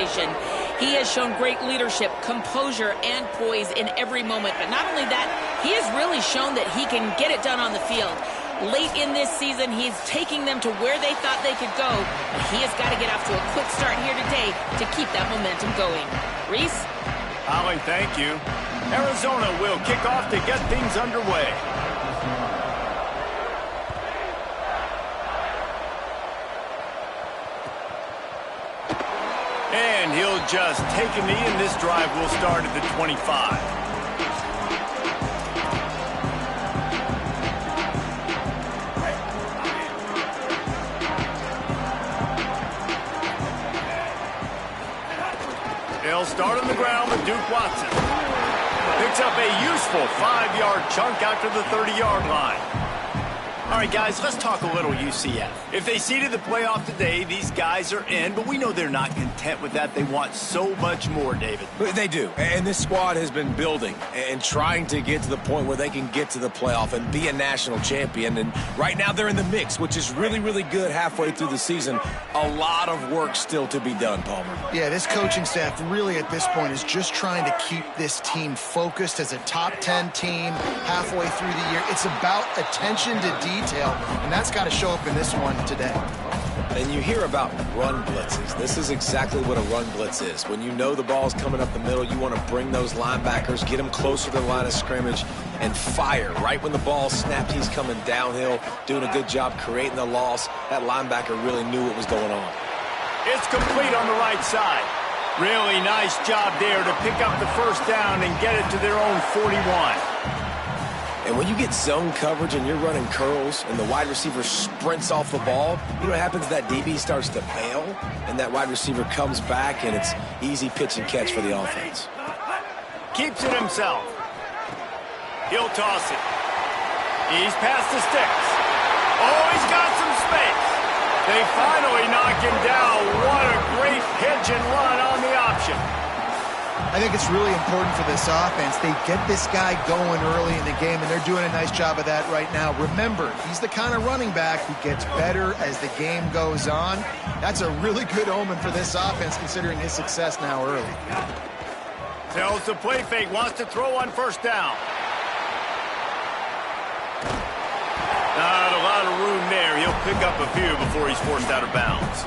conversation. He has shown great leadership, composure, and poise in every moment. But not only that, he has really shown that he can get it done on the field. Late in this season, he's taking them to where they thought they could go. But he has got to get off to a quick start here today to keep that momentum going. Reese? Holly, thank you. Arizona will kick off to get things underway. And he'll just take a knee, and this drive will start at the 25. They'll start on the ground with Duke Watson. Picks up a useful 5-yard chunk out to the 30-yard line. All right, guys, let's talk a little UCF. If they seeded the playoff today, these guys are in, but we know they're not content with that. They want so much more, David. They do, and this squad has been building and trying to get to the point where they can get to the playoff and be a national champion. And right now they're in the mix, which is really, really good halfway through the season. A lot of work still to be done, Palmer. Yeah, this coaching staff really at this point is just trying to keep this team focused as a top 10 team halfway through the year. It's about attention to detail, and that's got to show up in this one today. And you hear about run blitzes. This is exactly what a run blitz is. When you know the ball's coming up the middle, you want to bring those linebackers, get them closer to the line of scrimmage, and fire. Right when the ball snapped, he's coming downhill, doing a good job creating the loss. That linebacker really knew what was going on. It's complete on the right side. Really nice job there to pick up the first down and get it to their own 41. And when you get zone coverage and you're running curls and the wide receiver sprints off the ball, you know what happens? That DB starts to bail, and that wide receiver comes back, and it's easy pitch and catch for the offense. Keeps it himself. He'll toss it. He's past the sticks. Oh, he's got some space. They finally knock him down. What a great pitch and run on the option. I think it's really important for this offense. They get this guy going early in the game, and they're doing a nice job of that right now. Remember, he's the kind of running back who gets better as the game goes on. That's a really good omen for this offense, considering his success now early. Tells the play fake, wants to throw on first down. Not a lot of room there. He'll pick up a few before he's forced out of bounds.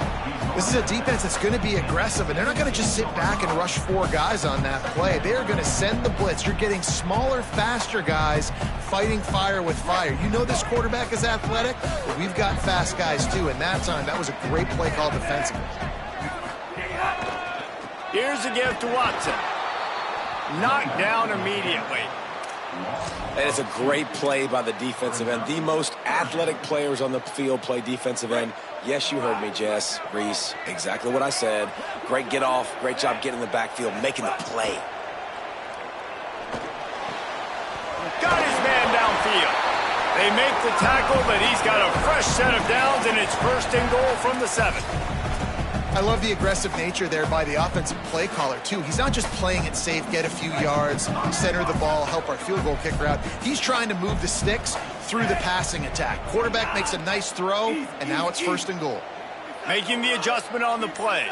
This is a defense that's going to be aggressive, and they're not going to just sit back and rush 4 guys on that play. They are going to send the blitz. You're getting smaller, faster guys fighting fire with fire. You know this quarterback is athletic, but we've got fast guys too, and that time, that was a great play call defensively. Here's a give to Watson. Knocked down immediately. And it's a great play by the defensive end. The most athletic players on the field play defensive end. Yes, you heard me, Jess, Reese. Exactly what I said. Great get off. Great job getting in the backfield, making the play. Got his man downfield. They make the tackle, but he's got a fresh set of downs, and it's first and goal from the 7. I love the aggressive nature there by the offensive play caller, too. He's not just playing it safe, get a few yards, center the ball, help our field goal kicker out. He's trying to move the sticks through the passing attack. Quarterback makes a nice throw, and now it's first and goal. Making the adjustment on the play.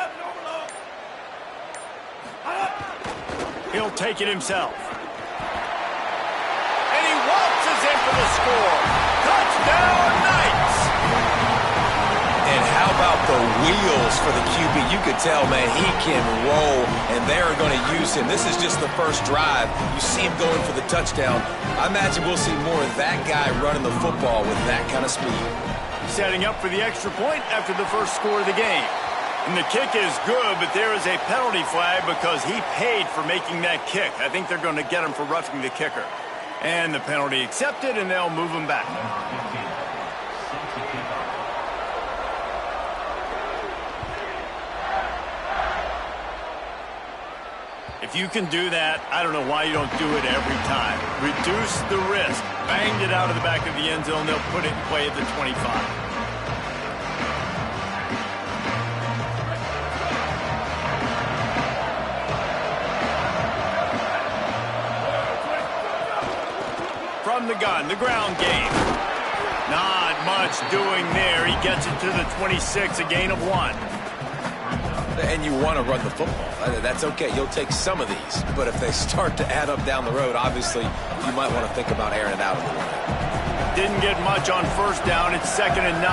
He'll take it himself. And he waltzes in for the score. Touchdown, Knights! And how about the wheels for the QB? You could tell, man, he can roll, and they're going to use him. This is just the first drive. You see him going for the touchdown. I imagine we'll see more of that guy running the football with that kind of speed. Setting up for the extra point after the first score of the game. And the kick is good, but there is a penalty flag because he paid for making that kick. I think they're going to get him for roughing the kicker. And the penalty accepted, and they'll move him back. If you can do that, I don't know why you don't do it every time. Reduce the risk. Banged it out of the back of the end zone. They'll put it in play at the 25. From the gun, the ground game. Not much doing there. He gets it to the 26, a gain of 1. And you want to run the football. That's okay. You'll take some of these. But if they start to add up down the road, obviously, you might want to think about airing it out a little bit. Didn't get much on first down. It's 2nd and 9.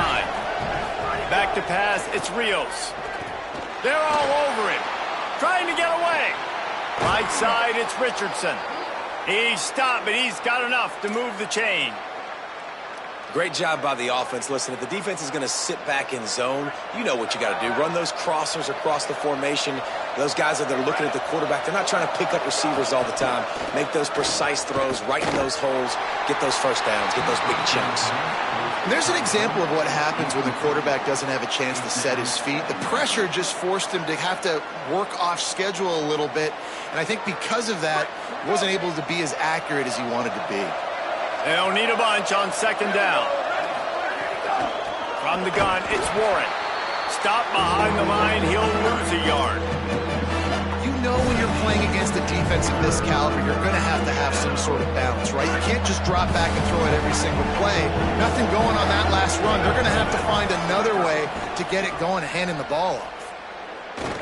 Back to pass. It's Rios. They're all over him. Trying to get away. Right side, it's Richardson. He's stopped, but he's got enough to move the chain. Great job by the offense. Listen, if the defense is going to sit back in zone, you know what you got to do. Run those crossers across the formation. Those guys that are looking at the quarterback, they're not trying to pick up receivers all the time. Make those precise throws right in those holes. Get those first downs. Get those big chunks. And there's an example of what happens when the quarterback doesn't have a chance to set his feet. The pressure just forced him to have to work off schedule a little bit. And I think because of that, he wasn't able to be as accurate as he wanted to be. They'll need a bunch on 2nd down. From the gun, it's Warren. Stop behind the line, he'll lose a yard. You know when you're playing against a defense of this caliber, you're going to have some sort of balance, right? You can't just drop back and throw it every single play. Nothing going on that last run. They're going to have to find another way to get it going, handing the ball off.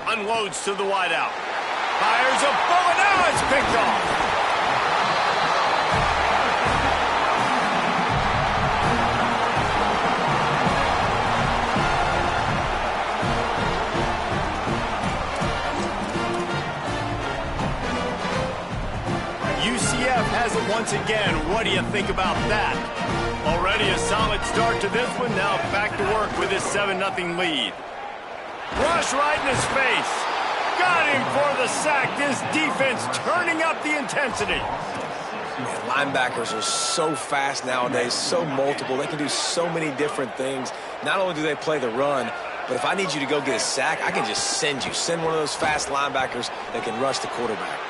Unloads to the wideout. Fires a bullet, now it's picked off. UCF has it once again. What do you think about that? Already a solid start to this one. Now back to work with his 7-0 lead. Rush right in his face. Got him for the sack. This defense turning up the intensity. Man, linebackers are so fast nowadays, so multiple. They can do so many different things. Not only do they play the run, but if I need you to go get a sack, I can just send you. Send one of those fast linebackers that can rush the quarterback.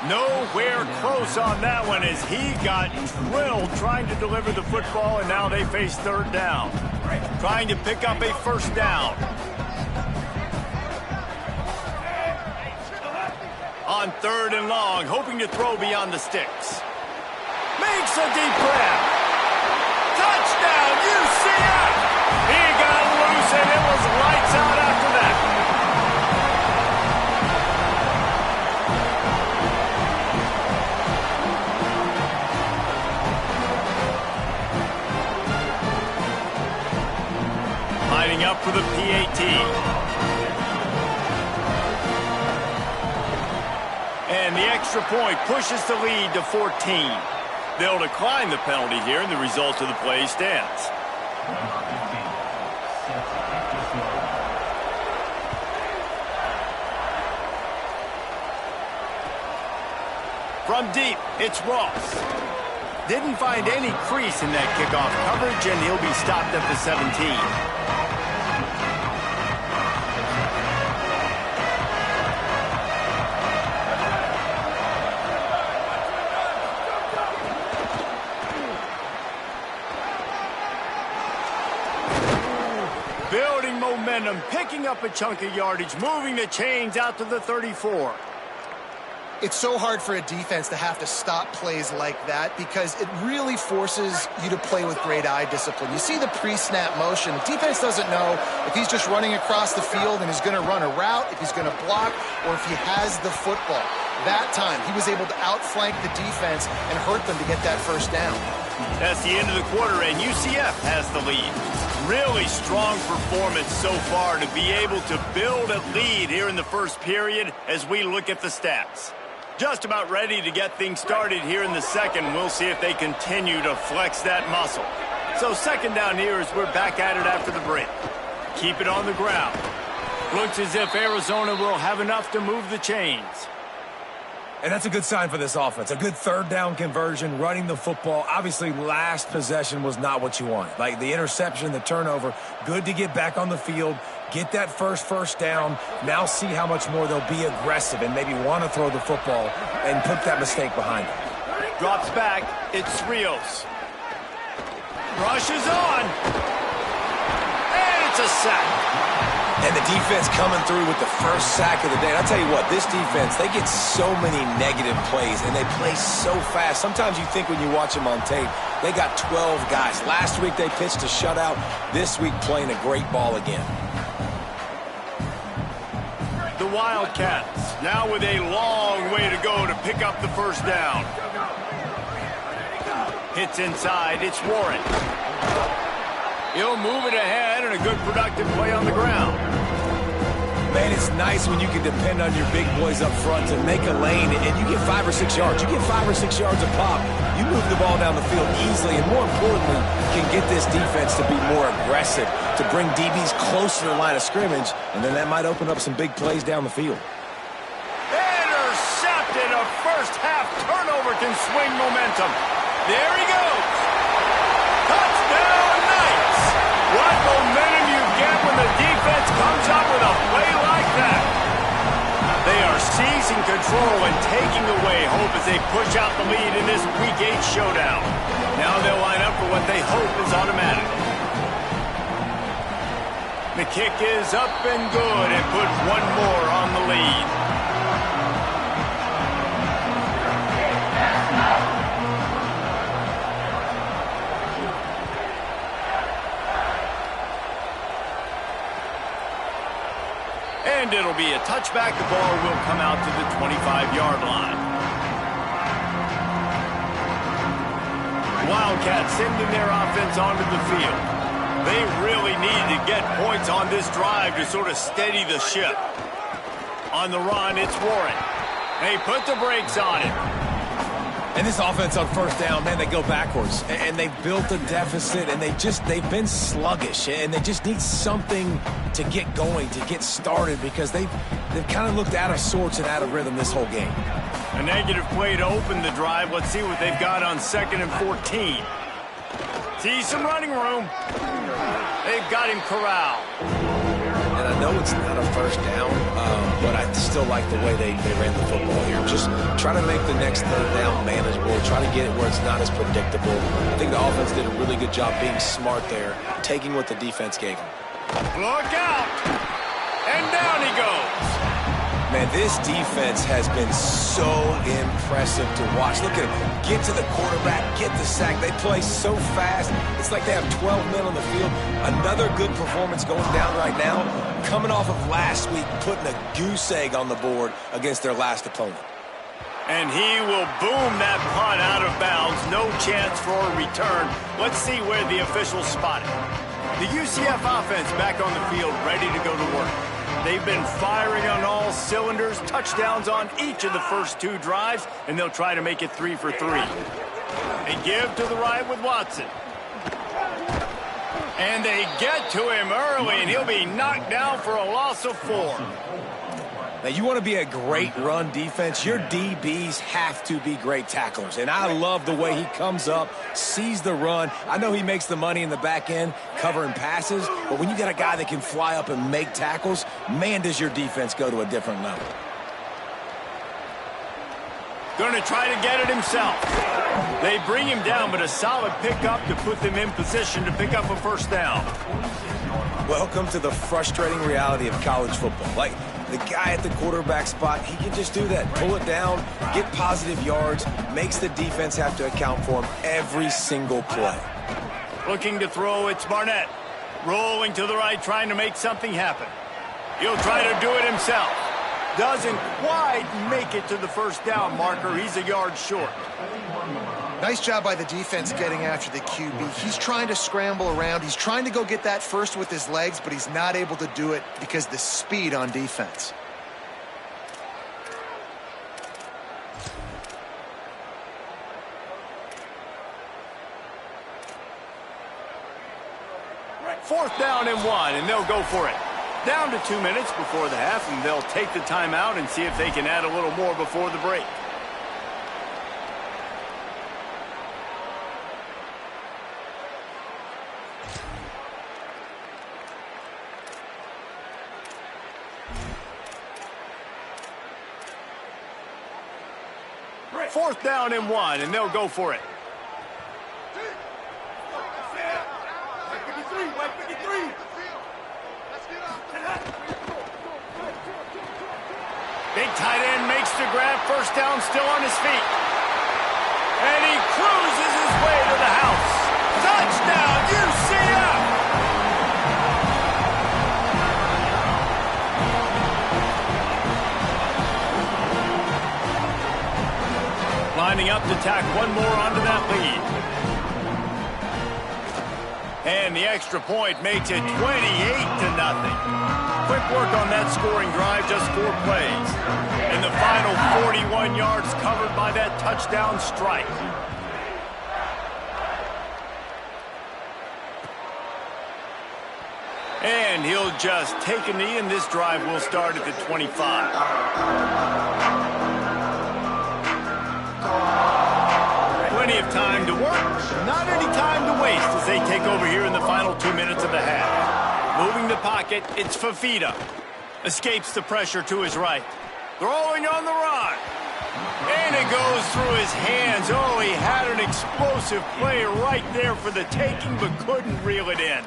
Nowhere close on that one as he got drilled trying to deliver the football, and now they face 3rd down. Trying to pick up a 1st down. On 3rd and long, hoping to throw beyond the sticks. Makes a deep grab. Touchdown, UCF! He got loose, and it was lights out after that. Lining up for the PAT. And the extra point pushes the lead to 14. They'll decline the penalty here, and the result of the play stands. From deep, it's Ross. Didn't find any crease in that kickoff coverage, and he'll be stopped at the 17. Building momentum, picking up a chunk of yardage, moving the chains out to the 34. It's so hard for a defense to have to stop plays like that because it really forces you to play with great eye discipline. You see the pre-snap motion. The defense doesn't know if he's just running across the field and he's going to run a route, if he's going to block, or if he has the football. That time, he was able to outflank the defense and hurt them to get that 1st down. That's the end of the quarter, and UCF has the lead. Really strong performance so far to be able to build a lead here in the 1st period as we look at the stats. Just about ready to get things started here in the 2nd. We'll see if they continue to flex that muscle. So 2nd down here as we're back at it after the break. Keep it on the ground. Looks as if Arizona will have enough to move the chains. And that's a good sign for this offense. A good 3rd down conversion, running the football. Obviously, last possession was not what you want. Like the interception, the turnover, good to get back on the field, get that first down. Now see how much more they'll be aggressive and maybe want to throw the football and put that mistake behind them. Drops back. It's Rios. Rushes on. And it's a sack. And the defense coming through with the 1st sack of the day. And I'll tell you what, this defense, they get so many negative plays, and they play so fast. Sometimes you think when you watch them on tape, they got 12 guys. Last week they pitched a shutout. This week playing a great ball again. The Wildcats now with a long way to go to pick up the first down. Hits inside, it's Warren. He'll move it ahead and a good productive play on the ground. Man, it's nice when you can depend on your big boys up front to make a lane and you get 5 or 6 yards. You get 5 or 6 yards a pop. You move the ball down the field easily and more importantly, can get this defense to be more aggressive, to bring DBs closer to the line of scrimmage, and then that might open up some big plays down the field. Intercepted. A first half turnover can swing momentum. There he goes. Touchdown, Knights. What momentum you get when the defense comes up with a play like that. They are seizing control and taking away hope as they push out the lead in this Week 8 showdown. Now they'll line up for what they hope is automatic. The kick is up and good and puts one more on the lead. And it'll be a touchback. The ball will come out to the 25-yard line. Wildcats sending their offense onto the field. They really need to get points on this drive to sort of steady the ship. On the run, it's Warren. They put the brakes on it. And this offense on first down, man, they go backwards. And they've built a deficit, and they've been sluggish. And they just need something to get going, to get started, because they've kind of looked out of sorts and out of rhythm this whole game. A negative play to open the drive. Let's see what they've got on 2nd and 14. See some running room. They've got him corralled. And I know it's not a first down, but I still like the way they ran the football here. Just try to make the next third down manageable. Try to get it where it's not as predictable. I think the offense did a really good job being smart there, taking what the defense gave them. Look out! And down he goes. Man, this defense has been so impressive to watch. Look at them. Get to the quarterback, get the sack. They play so fast. It's like they have 12 men on the field. Another good performance going down right now. Coming off of last week, putting a goose egg on the board against their last opponent. And he will boom that punt out of bounds. No chance for a return. Let's see where the officials spot it. The UCF offense back on the field, ready to go to work. They've been firing on all cylinders, touchdowns on each of the first 2 drives, and they'll try to make it 3 for 3. They give to the right with Watson. And they get to him early, and he'll be knocked down for a loss of 4. Now, you want to be a great run defense, your DBs have to be great tacklers. And I love the way he comes up, sees the run. I know he makes the money in the back end covering passes, but when you got a guy that can fly up and make tackles, man, does your defense go to a different level. Going to try to get it himself. They bring him down, but a solid pickup to put them in position to pick up a first down. Welcome to the frustrating reality of college football. Like, the guy at the quarterback spot, he can just do that. Pull it down, get positive yards, makes the defense have to account for him every single play. Looking to throw, it's Barnett. Rolling to the right, trying to make something happen. He'll try to do it himself. Doesn't quite make it to the first down marker. He's a yard short. Nice job by the defense getting after the QB. He's trying to scramble around. He's trying to go get that first with his legs, but he's not able to do it because of the speed on defense. Fourth down and 1, and they'll go for it. Down to 2 minutes before the half, and they'll take the timeout and see if they can add a little more before the break. Fourth down and 1, and they'll go for it. Big tight end makes the grab, first down, still on his feet. And he cruises his way to the house. Touchdown, UCF! up to tack one more onto that lead. And the extra point makes it 28-0. Quick work on that scoring drive, just 4 plays. And the final 41 yards covered by that touchdown strike. And he'll just take a knee, and this drive will start at the 25. Plenty of time to work, not any time to waste as they take over here in the final 2 minutes of the half. Moving the pocket, it's Fafita. Escapes the pressure to his right. Throwing on the run. And it goes through his hands. Oh, he had an explosive play right there for the taking, but couldn't reel it in.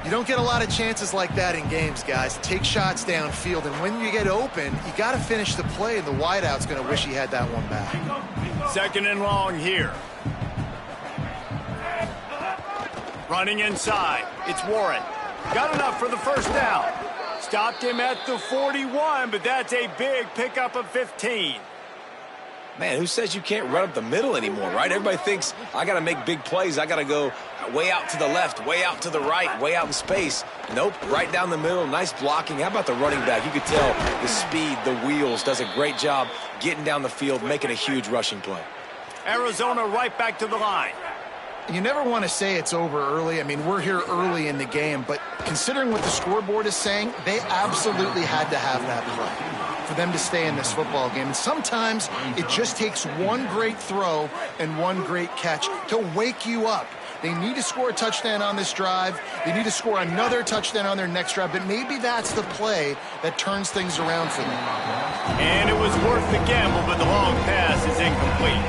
You don't get a lot of chances like that in games, guys. Take shots downfield, and when you get open, you got to finish the play, and the wideout's going to wish he had that one back. 2nd and long here. Running inside. It's Warren. Got enough for the first down. Stopped him at the 41, but that's a big pickup of 15. Man, who says you can't run up the middle anymore, right? Everybody thinks, I got to make big plays. I got to go way out to the left, way out to the right, way out in space. Nope, right down the middle, nice blocking. How about the running back? You could tell the speed, the wheels, does a great job getting down the field, making a huge rushing play. Arizona right back to the line. You never want to say it's over early. I mean, we're here early in the game, but considering what the scoreboard is saying, they absolutely had to have that play for them to stay in this football game. And sometimes it just takes one great throw and one great catch to wake you up. They need to score a touchdown on this drive. They need to score another touchdown on their next drive, but maybe that's the play that turns things around for them. And it was worth the gamble, but the long pass is incomplete.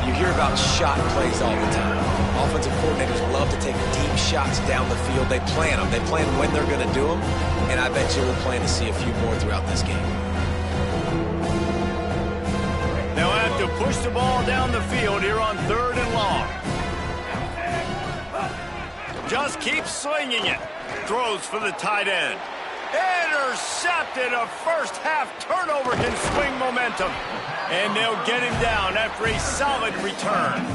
You hear about shot plays all the time. Offensive coordinators love to take deep shots down the field. They plan them. They plan when they're going to do them, and I bet you we'll plan to see a few more throughout this game. They'll have to push the ball down the field here on 3rd and long. Just keeps slinging it. Throws for the tight end. Intercepted. A first half turnover can swing momentum. And they'll get him down after a solid return.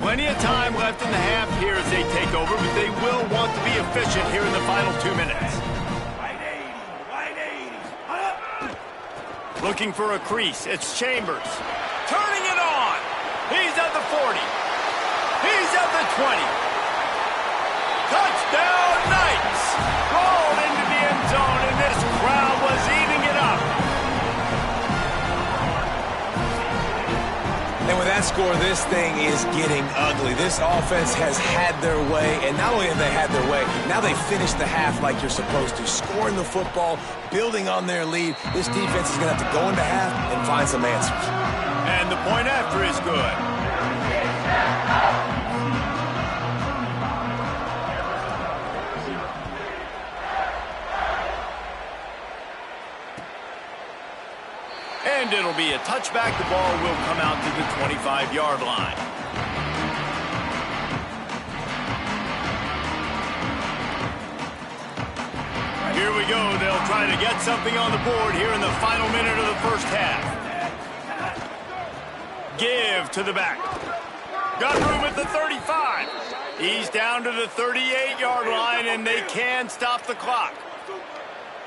Plenty of time left in the half here as they take over, but they will want to be efficient here in the final 2 minutes. Looking for a crease. It's Chambers. Turning it on. He's at the 40. He's at the 20. Touchdown Knights. Rolled into the end zone, and this crowd was eating it up. And with that score, this thing is getting ugly. This offense has had their way, and not only have they had their way, now they finish the half like you're supposed to, scoring the football, building on their lead. This defense is going to have to go into half and find some answers. And the point after is good. And it'll be a touchback. The ball will come out to the 25-yard line. Here we go. They'll try to get something on the board here in the final minute of the first half. Give to the back. Got room at the 35. He's down to the 38-yard line, and they can stop the clock.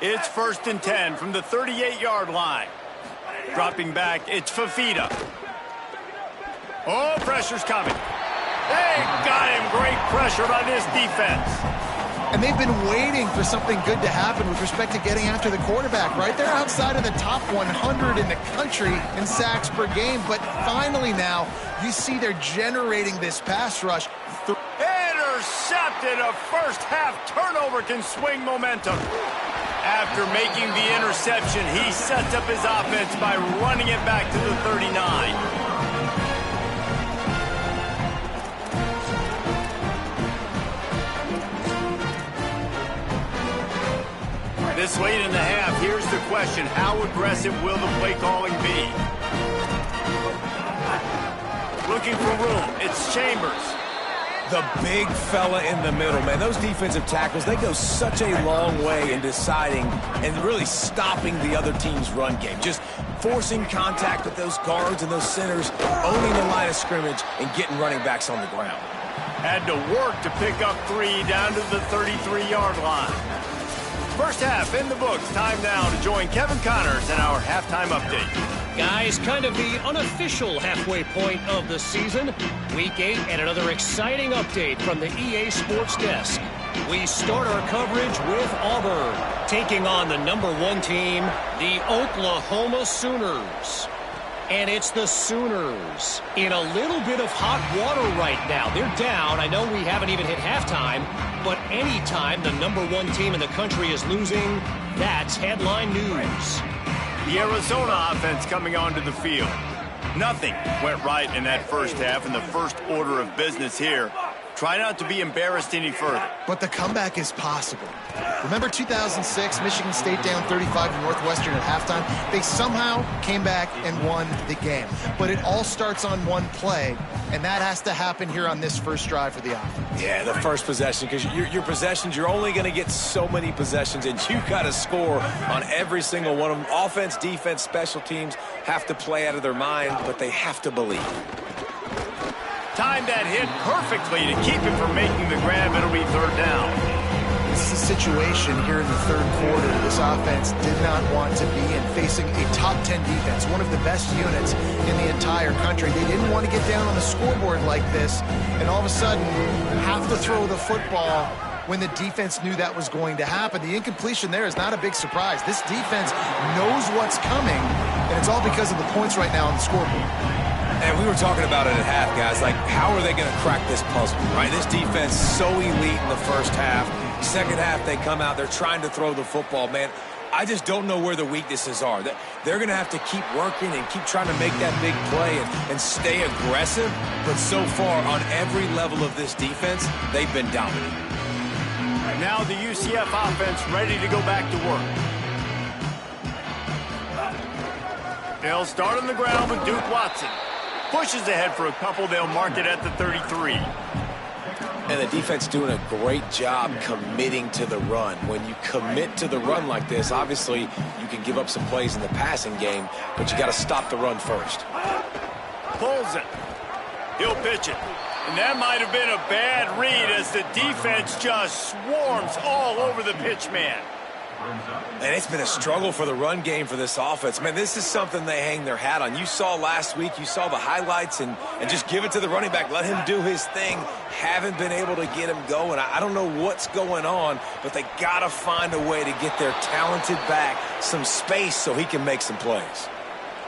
It's 1st and 10 from the 38-yard line. Dropping back, it's Fafita. Oh, pressure's coming. They got him. Great pressure by this defense. And they've been waiting for something good to happen with respect to getting after the quarterback, right? They're outside of the top 100 in the country in sacks per game, but finally now you see they're generating this pass rush. Intercepted. A first half turnover can swing momentum. After making the interception, he sets up his offense by running it back to the 39. This late in the half, here's the question. How aggressive will the play calling be? Looking for room. It's Chambers. The big fella in the middle, man. Those defensive tackles, they go such a long way in deciding and really stopping the other team's run game. Just forcing contact with those guards and those centers, owning the line of scrimmage, and getting running backs on the ground. Had to work to pick up 3 down to the 33-yard line. First half in the books. Time now to join Kevin Connors in our halftime update. Guys, kind of the unofficial halfway point of the season. Week 8 and another exciting update from the EA Sports Desk. We start our coverage with Auburn, taking on the #1 team, the Oklahoma Sooners. And it's the Sooners in a little bit of hot water right now. They're down. I know we haven't even hit halftime, but anytime the #1 team in the country is losing, that's headline news. The Arizona offense coming onto the field. Nothing went right in that first half, and the first order of business here. Try not to be embarrassed any further. But the comeback is possible. Remember 2006, Michigan State down 35 to Northwestern at halftime? They somehow came back and won the game. But it all starts on one play, and that has to happen here on this first drive for the offense. Yeah, the first possession, because your possessions, you're only going to get so many possessions, and you got to score on every single one of them. Offense, defense, special teams have to play out of their mind, but they have to believe. Timed that hit perfectly to keep him from making the grab. It'll be 3rd down. This is a situation here in the 3rd quarter this offense did not want to be in, facing a top 10 defense, one of the best units in the entire country. They didn't want to get down on the scoreboard like this and all of a sudden have to throw the football when the defense knew that was going to happen. The incompletion there is not a big surprise. This defense knows what's coming, and it's all because of the points right now on the scoreboard. And we were talking about it at half, guys. Like, how are they going to crack this puzzle, right? This defense so elite in the first half. Second half, they come out. They're trying to throw the football, man. I just don't know where the weaknesses are. They're going to have to keep working and keep trying to make that big play and stay aggressive. But so far, on every level of this defense, they've been dominant. Now the UCF offense ready to go back to work. They'll start on the ground with Duke Watson. Pushes ahead for a couple. They'll mark it at the 33. And the defense doing a great job committing to the run. When you commit to the run like this, obviously you can give up some plays in the passing game, but you got to stop the run first. Pulls it. He'll pitch it. And that might have been a bad read as the defense just swarms all over the pitch man. And it's been a struggle for the run game for this offense. Man, this is something they hang their hat on. You saw last week, you saw the highlights, and just give it to the running back. Let him do his thing. Haven't been able to get him going. I don't know what's going on, but they got to find a way to get their talented back some space so he can make some plays.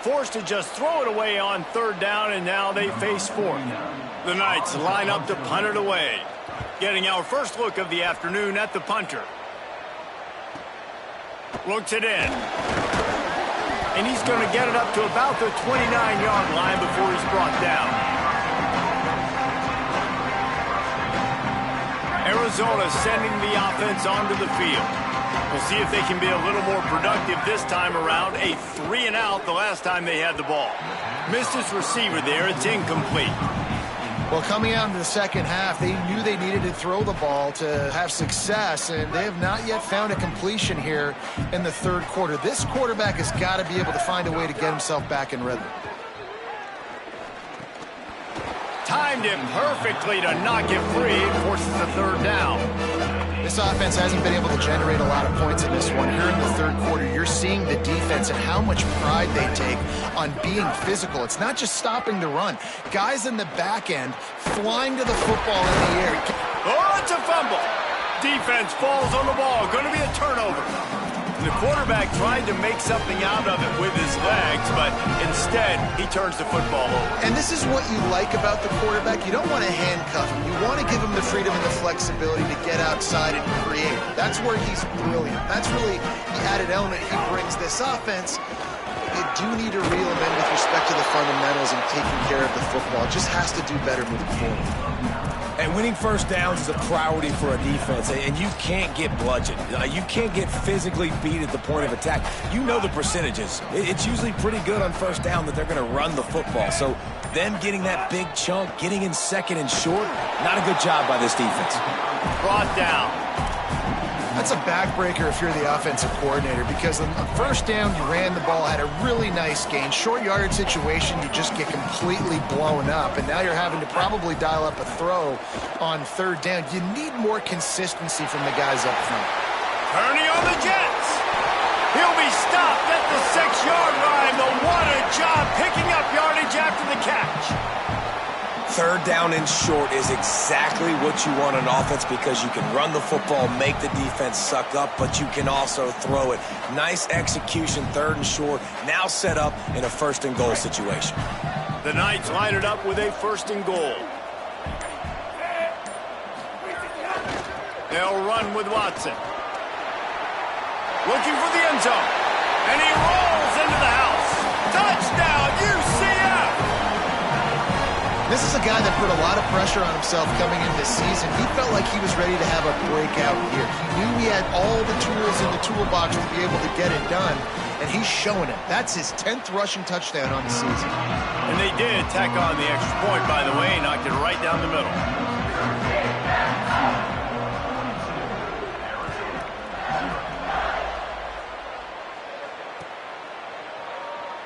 Forced to just throw it away on 3rd down, and now they face 4th. The Knights line up to punt it away. Getting our first look of the afternoon at the punter. Looks it in. And he's going to get it up to about the 29-yard line before he's brought down. Arizona sending the offense onto the field. We'll see if they can be a little more productive this time around. A 3-and-out the last time they had the ball. Missed his receiver there. It's incomplete. Well, coming out into the second half, they knew they needed to throw the ball to have success, and they have not yet found a completion here in the 3rd quarter. This quarterback has got to be able to find a way to get himself back in rhythm. Timed it perfectly to knock it free. Forces a 3rd down. This offense hasn't been able to generate a lot of points in this one. Here in the 3rd quarter, you're seeing the defense and how much pride they take on being physical. It's not just stopping the run. Guys in the back end flying to the football in the air. Oh, it's a fumble. Defense falls on the ball. Going to be a turnover. The quarterback tried to make something out of it with his legs, but instead, he turns the football over. And this is what you like about the quarterback. You don't want to handcuff him. You want to give him the freedom and the flexibility to get outside and create. That's where he's brilliant. That's really the added element he brings this offense. you do need to reel them in with respect to the fundamentals and taking care of the football. It just has to do better moving forward. And winning first downs is a priority for a defense, and you can't get bludgeoned. You can't get physically beat at the point of attack. You know the percentages. It's usually pretty good on first down that they're going to run the football. So them getting that big chunk, getting in second and short, not a good job by this defense. Brought down. That's a backbreaker if you're the offensive coordinator, because on first down, you ran the ball, had a really nice gain. Short yardage situation, you just get completely blown up, and now you're having to probably dial up a throw on third down. You need more consistency from the guys up front. Turning on the Jets. He'll be stopped at the 6-yard line. But what a job picking up yardage after the catch. Third down and short is exactly what you want on offense, because you can run the football, make the defense suck up, but you can also throw it. Nice execution, third and short, now set up in a first and goal situation. The Knights line it up with a first and goal. They'll run with Watson. Looking for the end zone. And he rolls into the house. Touchdown, UCF! This is a guy that put a lot of pressure on himself coming into this season. He felt like he was ready to have a breakout year. He knew he had all the tools in the toolbox to be able to get it done, and he's showing it. That's his 10th rushing touchdown on the season. And they did tack on the extra point, by the way, knocked it right down the middle.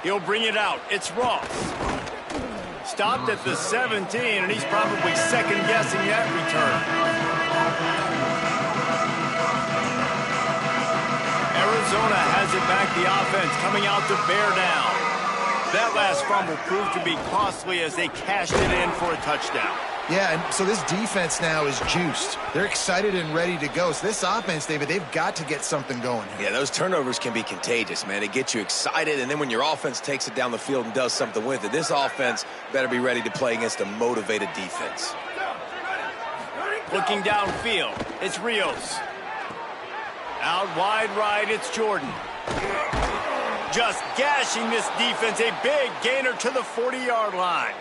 He'll bring it out. It's Ross. Stopped at the 17, and he's probably second-guessing that return. Arizona has it back, the offense coming out to bear down. That last fumble proved to be costly as they cashed it in for a touchdown. Yeah, and so this defense now is juiced. They're excited and ready to go. So this offense, David, they've got to get something going here. Yeah, those turnovers can be contagious, man. They get you excited, and then when your offense takes it down the field and does something with it, this offense better be ready to play against a motivated defense. Looking downfield, it's Rios. Out wide right, it's Jordan. Just gashing this defense, a big gainer to the 40-yard line.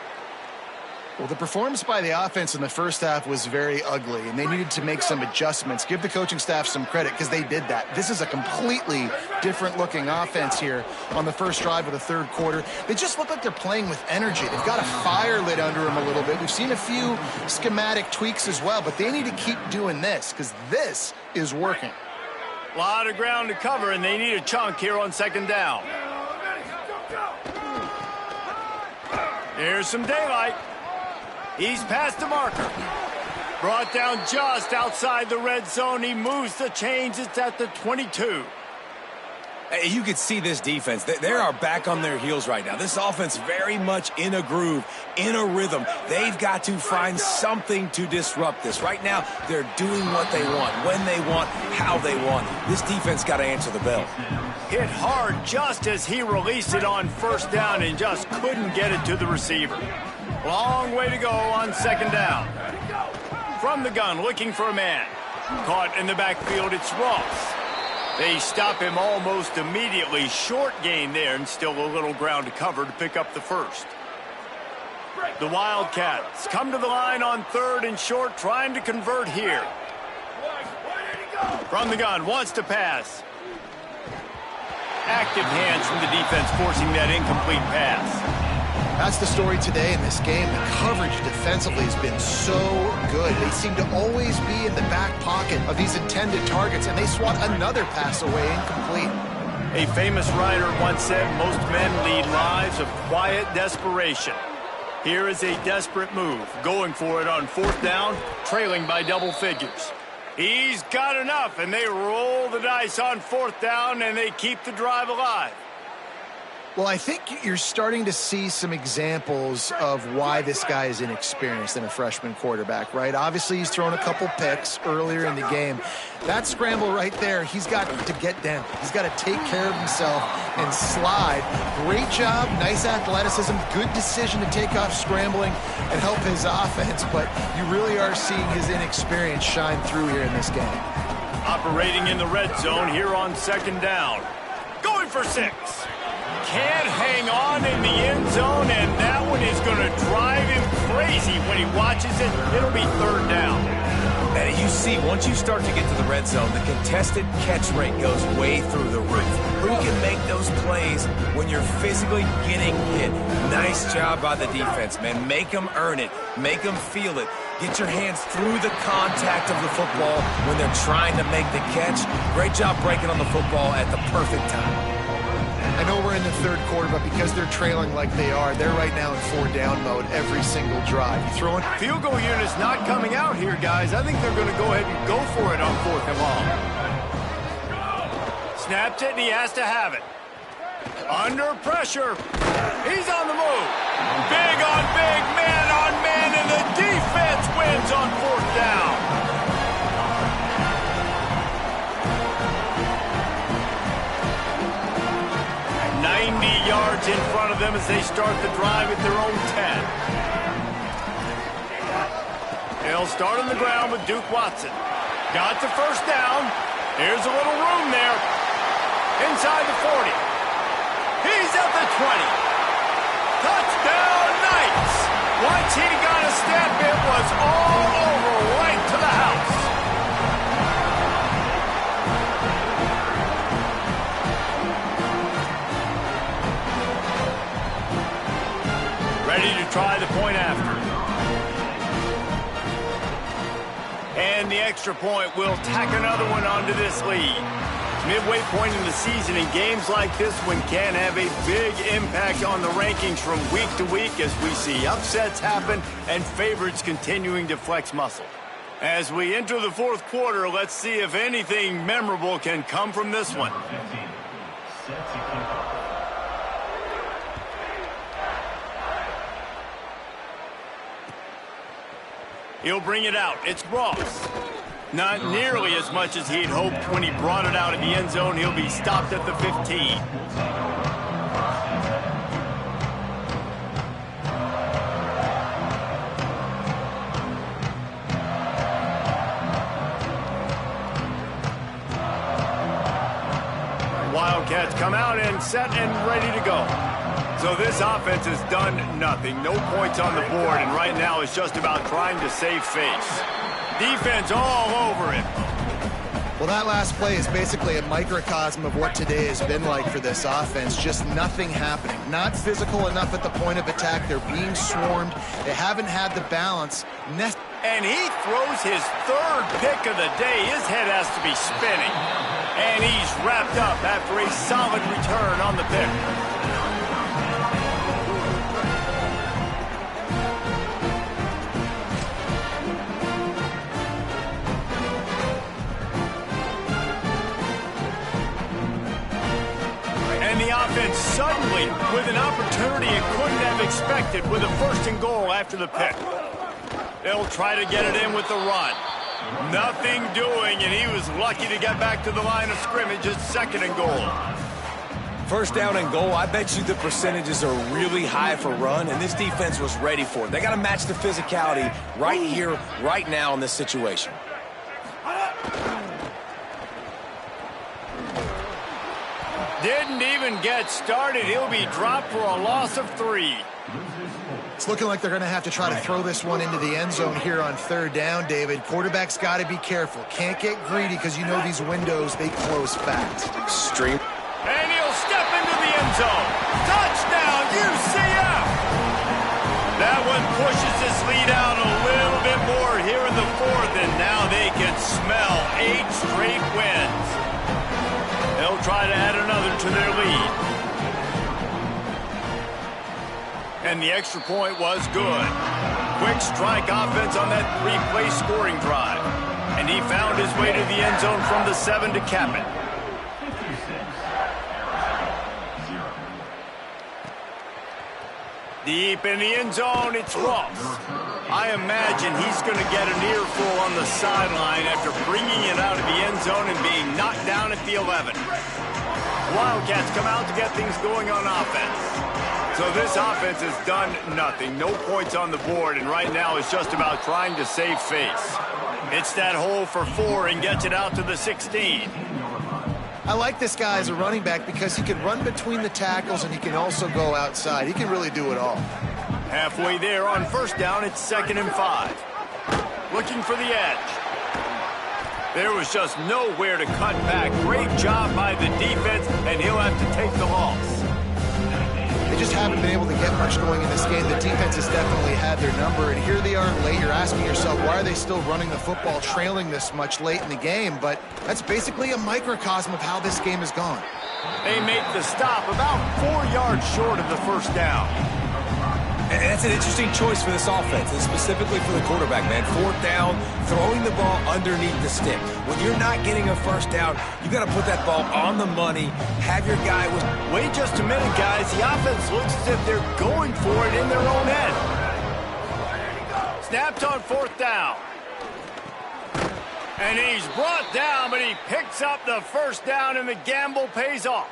Well, the performance by the offense in the first half was very ugly, and they needed to make some adjustments. Give the coaching staff some credit, because they did that. This is a completely different-looking offense here on the first drive of the third quarter. They just look like they're playing with energy. They've got a fire lit under them a little bit. We've seen a few schematic tweaks as well, but they need to keep doing this, because this is working. A lot of ground to cover, and they need a chunk here on second down. Here's some daylight. He's past the marker. Brought down just outside the red zone. He moves the chains. It's at the 22. Hey, you could see this defense. They are back on their heels right now. This offense very much in a groove, in a rhythm. They've got to find something to disrupt this. Right now, they're doing what they want, when they want, how they want. This defense got to answer the bell. Hit hard just as he released it on first down and just couldn't get it to the receiver. Long way to go on second down. From the gun, looking for a man. Caught in the backfield, it's Ross. They stop him almost immediately. Short gain there, and still a little ground to cover to pick up the first. The Wildcats come to the line on third and short, trying to convert here. From the gun, wants to pass. Active hands from the defense, forcing that incomplete pass. That's the story today in this game. The coverage defensively has been so good. They seem to always be in the back pocket of these intended targets, and they swat another pass away incomplete. A famous writer once said, most men lead lives of quiet desperation. Here is a desperate move, going for it on fourth down, trailing by double figures. He's got enough, and they roll the dice on fourth down, and they keep the drive alive. Well, I think you're starting to see some examples of why this guy is inexperienced in a freshman quarterback, right? Obviously, he's thrown a couple picks earlier in the game. That scramble right there, he's got to get down. He's got to take care of himself and slide. Great job, nice athleticism, good decision to take off scrambling and help his offense, but you really are seeing his inexperience shine through here in this game. Operating in the red zone here on second down. Going for 6. can't hang on in the end zone, and that one is going to drive him crazy when he watches it. It'll be third down. And you see, once you start to get to the red zone, the contested catch rate goes way through the roof. Who can make those plays when you're physically getting hit? Nice job by the defense, man. Make them earn it. Make them feel it. Get your hands through the contact of the football when they're trying to make the catch. Great job breaking on the football at the perfect time. I know we're in the third quarter, but because they're trailing like they are, they're right now in 4-down mode every single drive. You throwing? Field goal unit's not coming out here, guys. I think they're going to go ahead and go for it on 4th and long. Snapped it, and he has to have it. Under pressure. He's on the move. Big on big, man on man, and the defense wins on 4th down. Yards in front of them as they start the drive at their own 10. They'll start on the ground with Duke Watson. Got the first down. Here's a little room there. Inside the 40. He's at the 20. Touchdown, Knights! Once he got a step, it was all over, right to the house. Ready to try the point after. And the extra point will tack another one onto this lead. Midway point in the season, and games like this one can have a big impact on the rankings from week to week as we see upsets happen and favorites continuing to flex muscle. As we enter the fourth quarter, let's see if anything memorable can come from this one. He'll bring it out. It's Ross. Not nearly as much as he'd hoped when he brought it out of the end zone. He'll be stopped at the 15. Wildcats come out and set and ready to go. So this offense has done nothing. No points on the board, and right now it's just about trying to save face. Defense all over it. Well, that last play is basically a microcosm of what today has been like for this offense. Just nothing happening. Not physical enough at the point of attack. They're being swarmed. They haven't had the balance. And he throws his third pick of the day. His head has to be spinning. And he's wrapped up after a solid return on the pick. Offense suddenly with an opportunity it couldn't have expected with a 1st and goal after the pick. They'll try to get it in with the run. Nothing doing, and he was lucky to get back to the line of scrimmage at 2nd and goal. 1st down and goal, I bet you the percentages are really high for run, and this defense was ready for it. They got to match the physicality right here, right now in this situation. Didn't even get started. He'll be dropped for a loss of 3. It's looking like they're going to have to try to throw this one into the end zone here on 3rd down, David. Quarterback's got to be careful. Can't get greedy because you know these windows, they close fast. Stream. And he'll step into the end zone. Touchdown, UCF! That one pushes this lead out a little bit more here in the 4th, and now they can smell 8 straight wins. They'll try to add another to their lead. And the extra point was good. Quick strike offense on that 3-play scoring drive. And he found his way to the end zone from the 7 to cap it. Deep in the end zone, it's Ross. I imagine he's going to get an earful on the sideline after bringing it out of the end zone and being knocked down at the 11. Wildcats come out to get things going on offense. So this offense has done nothing. No points on the board, and right now it's just about trying to save face. It's that hole for 4 and gets it out to the 16. I like this guy as a running back because he can run between the tackles and he can also go outside. He can really do it all. Halfway there on first down, it's 2nd and 5. Looking for the edge. There was just nowhere to cut back. Great job by the defense, and he'll have to take the loss. They just haven't been able to get much going in this game. The defense has definitely had their number, and here they are late. You're asking yourself, why are they still running the football, trailing this much late in the game? But that's basically a microcosm of how this game has gone. They make the stop about 4 yards short of the first down. And that's an interesting choice for this offense, and specifically for the quarterback, man. 4th down, throwing the ball underneath the stick. When you're not getting a first down, you got to put that ball on the money, have your guy with... Wait just a minute, guys. The offense looks as if they're going for it in their own end. Snapped on 4th down. And he's brought down, but he picks up the first down, and the gamble pays off.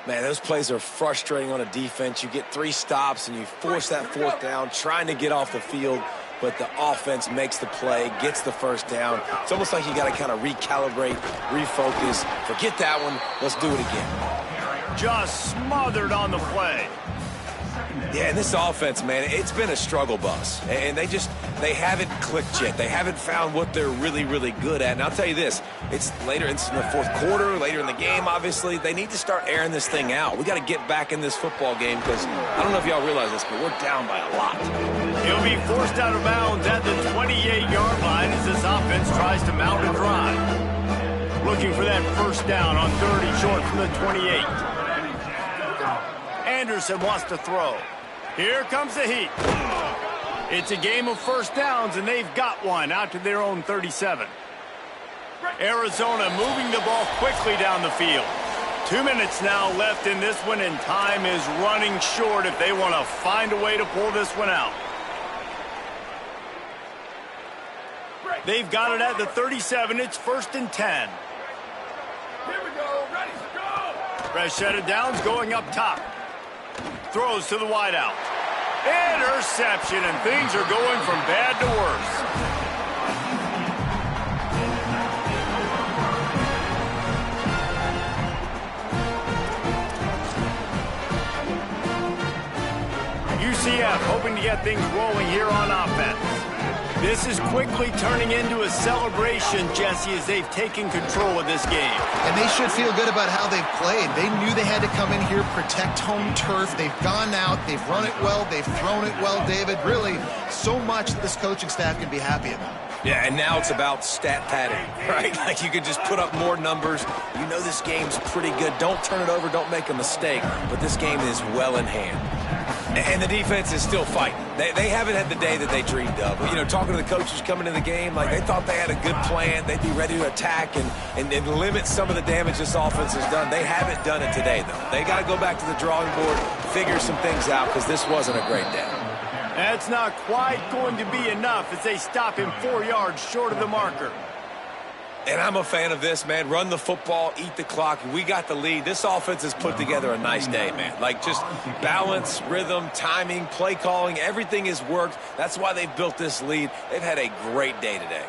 Man, those plays are frustrating on a defense. You get 3 stops, and you force that 4th down, trying to get off the field, but the offense makes the play, gets the first down. It's almost like you got to kind of recalibrate, refocus. Forget that one. Let's do it again. Just smothered on the play. Yeah, and this offense, man, it's been a struggle bus. And they haven't clicked yet. They haven't found what they're really, really good at. And I'll tell you this, it's later, it's in the 4th quarter, later in the game, obviously. They need to start airing this thing out. We got to get back in this football game because I don't know if y'all realize this, but we're down by a lot. He'll be forced out of bounds at the 28-yard line as this offense tries to mount a drive. Looking for that first down on 30 short from the 28. Anderson wants to throw. Here comes the heat. It's a game of first downs, and they've got one out to their own 37. Arizona moving the ball quickly down the field. 2 minutes now left in this one, and time is running short if they want to find a way to pull this one out. They've got it at the 37. It's 1st and 10. Here we go. Ready to go. Fresh set of downs going up top. Throws to the wideout. Interception, and things are going from bad to worse. UCF hoping to get things rolling here on offense. This is quickly turning into a celebration, Jesse, as they've taken control of this game. And they should feel good about how they've played. They knew they had to come in here, protect home turf. They've gone out, they've run it well, they've thrown it well, David. Really, so much that this coaching staff can be happy about. Yeah, and now it's about stat padding, right? Like you can just put up more numbers. You know this game's pretty good. Don't turn it over, don't make a mistake. But this game is well in hand. And the defense is still fighting. They haven't had the day that they dreamed of. You know, talking to the coaches coming into the game, like they thought they had a good plan. They'd be ready to attack and limit some of the damage this offense has done. They haven't done it today, though. They got to go back to the drawing board, figure some things out, because this wasn't a great day. That's not quite going to be enough as they stop him 4 yards short of the marker. And I'm a fan of this, man. Run the football, eat the clock. We got the lead. This offense has put together a nice day, man. Like just balance, rhythm, timing, play calling, everything has worked. That's why they've built this lead. They've had a great day today.